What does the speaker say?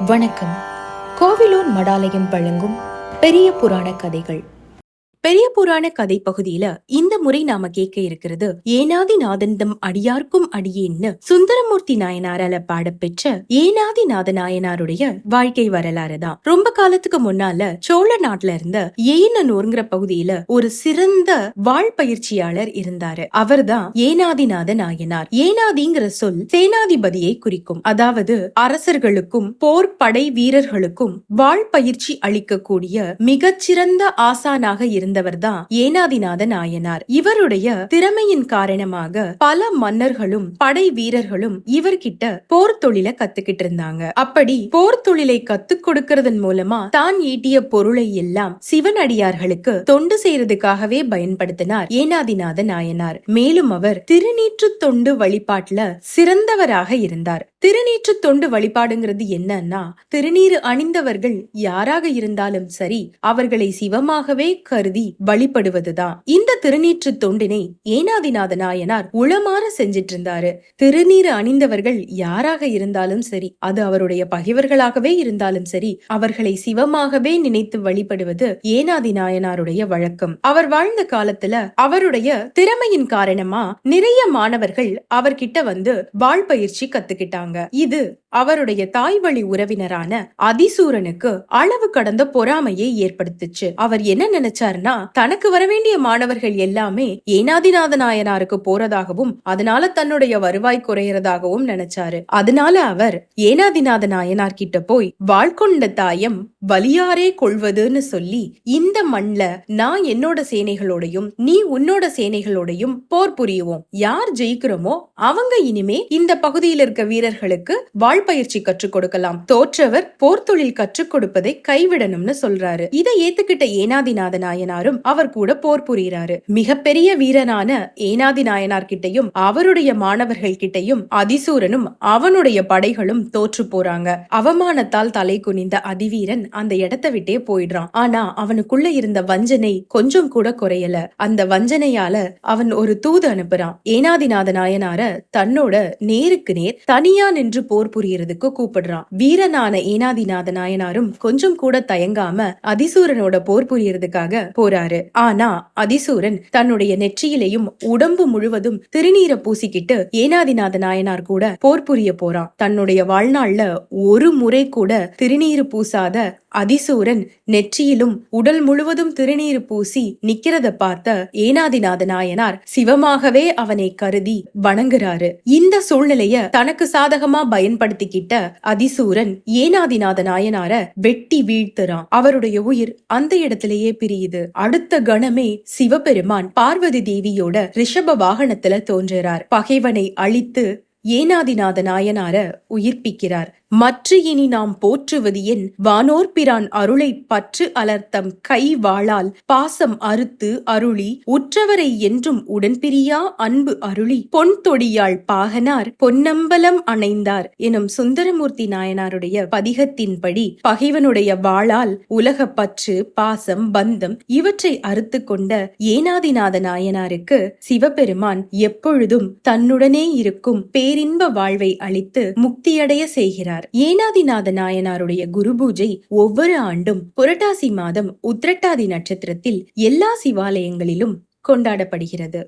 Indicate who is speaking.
Speaker 1: வணக்கம். கோவிலூர் மடாலயம் வழங்கும் பெரிய புராண கதைகள். பெரிய புராண கதை பகுதியில இந்த முறை நாம கேட்க இருக்கிறது ஏனாதி நாதந்தம் அடியார்க்கும் அடியேன்னு சுந்தரமூர்த்தி நாயனாரால பாடப்பெற்ற ஏனாதி நாத நாயனாருடைய வாழ்க்கை வரலாறு தான். ரொம்ப காலத்துக்கு முன்னால சோழ நாட்டுல இருந்த ஏனனூர்ங்கிற பகுதியில ஒரு சிறந்த வாழ் பயிற்சியாளர் இருந்தாரு. அவர்தான் ஏனாதிநாத நாயனார். ஏனாதிங்கிற சொல் சேனாதிபதியை குறிக்கும். அதாவது அரசர்களுக்கும் போர் படை வீரர்களுக்கும் வாழ் பயிற்சி அளிக்கக்கூடிய மிகச்சிறந்த ஆசானாக இருந்தவர்தான் ஏனாதிநாத நாயனார். இவருடைய திறமையின் காரணமாக பல மன்னர்களும் படை வீரர்களும் இவர்கிட்ட போர் தொழிலை கத்துக்கிட்டு இருந்தாங்க. அப்படி போர் தொழிலை கத்துக் கொடுக்கறதன் மூலமா தான் ஈட்டிய பொருளை எல்லாம் சிவனடியார்களுக்கு தொண்டு செய்யறதுக்காகவே பயன்படுத்தினார் ஏனாதிநாத நாயனார். மேலும் அவர் திருநீற்று தொண்டு வழிபாட்டுல சிறந்தவராக இருந்தார். திருநீற்று தொண்டு வழிபாடுங்கிறது என்னன்னா, திருநீறு அணிந்தவர்கள் யாராக இருந்தாலும் சரி அவர்களை சிவமாகவே கருதி வழிபடுவதுதான். இந்த திருநீற்று தொண்டினை ஏனாதிநாத நாயனார் உளமாற செஞ்சிட்டு இருந்தாரு. திருநீறு அணிந்தவர்கள் யாராக இருந்தாலும் சரி, அது அவருடைய பகைவர்களாகவே இருந்தாலும் சரி, அவர்களை சிவமாகவே நினைத்து வழிபடுவது ஏனாதி நாயனாருடைய வழக்கம். அவர் வாழ்ந்த காலத்துல அவருடைய திறமையின் காரணமா நிறைய மாணவர்கள் அவர்கிட்ட வந்து வாழ் பயிற்சி கத்துக்கிட்டாங்க. இது அவருடைய தாய் வழி உறவினரான அதிசூரனுக்கு அளவு கடந்த பொறாமையை ஏற்படுத்துச்சு. அவர் என்ன நினைச்சாருன்னா, தனக்கு வரவேண்டிய மாணவர்கள் எல்லாமே ஏனாதிநாத நாயனாருக்கு போறதாகவும் அதனால தன்னுடைய வருவாய் குறையறதாகவும் நினைச்சாரு. அதனால அவர் ஏனாதிநாத நாயனார் கிட்ட போய் வாழ்கொண்ட தாயம் வலியாரே கொள்வதுன்னு சொல்லி, இந்த மண்ல நான் என்னோட சேனைகளோடையும் நீ உன்னோட சேனைகளோடையும் போர் புரியுவோம். யார் ஜெயிக்கிறோமோ அவங்க இனிமே இந்த பகுதியில் இருக்க வீரர்களுக்கு வாழ் பயிற்சி கற்றுக் கொடுக்கலாம். தோற்றவர் போர் தொழில் கற்றுக் கொடுப்பதை கைவிடணும்னு சொல்றாரு. இதை ஏத்துக்கிட்ட ஏனாதிநாத நாயனாரும் அவர் கூட போர் புரிகிறாரு. மிகப்பெரிய வீரனான ஏனாதி நாயனார் கிட்டையும் அவருடைய மாணவர்கள் கிட்டையும் அதிசூரனும் அவனுடைய படைகளும் தோற்று போறாங்க. அவமானத்தால் தலை குனிந்த அதிவீரன் அந்த இடத்தை விட்டே போயிடுறான். ஆனா அவனுக்குள்ள இருந்த வஞ்சனை கொஞ்சம் கூட குறையல. அந்த வஞ்சனையால அவன் ஒரு தூது அனுப்புறான். ஏனாதிநாத நாயனார தன்னோட நேருக்கு நேர் தனியா நின்று போர் புரியறதுக்கு கூப்பிடுறான். வீரனான ஏனாதிநாத நாயனாரும் கொஞ்சம் கூட தயங்காம அதிசூரனோட போர் புரியறதுக்காக போறாரு. ஆனா அதிசூரன் தன்னுடைய நெற்றியிலையும் உடம்பு முழுவதும் திருநீரை பூசிக்கிட்டு ஏனாதிநாத நாயனார் கூட போர் புரிய போறான். தன்னுடைய வாழ்நாள்ல ஒரு முறை கூட திருநீரு பூசாத அதிசூரன் நெற்றியிலும் உடல் முழுவதும் திருநீர் பூசி நிக்கிறத பார்த்த ஏனாதிநாத நாயனார் சிவமாகவே அவனை கருதி வணங்குறாரு. இந்த சூழ்நிலைய தனக்கு சாதகமா பயன்படுத்திக்கிட்ட அதிசூரன் ஏனாதிநாத நாயனார வெட்டி வீழ்த்துறான். அவருடைய உயிர் அந்த இடத்திலேயே பிரியுது. அடுத்த கணமே சிவபெருமான் பார்வதி தேவியோட ரிஷப வாகனத்துல தோன்றுறார். பகைவனை அழித்து ஏனாதிநாத நாயனார உயிர்ப்பிக்கிறார். மற்ற இனி நாம் போற்றுவது என் வானோர் பிரான் அருளை பற்று அலர்த்தம் கை வாளால் பாசம் அறுத்து அருளி உற்றவரை என்றும் உடன்பிரியா அன்பு அருளி பொன் தொடியாள் பாகனார் பொன்னம்பலம் அணைந்தார் எனும் சுந்தரமூர்த்தி நாயனாருடைய பதிகத்தின்படி பகைவனுடைய வாளால் உலக பற்று பாசம் பந்தம் இவற்றை அறுத்து கொண்ட ஏனாதிநாத நாயனாருக்கு சிவபெருமான் எப்பொழுதும் தன்னுடனே இருக்கும் பேரின்ப வாழ்வை அளித்து முக்தியடைய செய்கிறார். ஏனாதிநாத நாயனாருடைய குரு பூஜை ஒவ்வொரு ஆண்டும் புரட்டாசி மாதம் உத்திரட்டாதி நட்சத்திரத்தில் எல்லா சிவாலயங்களிலும் கொண்டாடப்படுகிறது.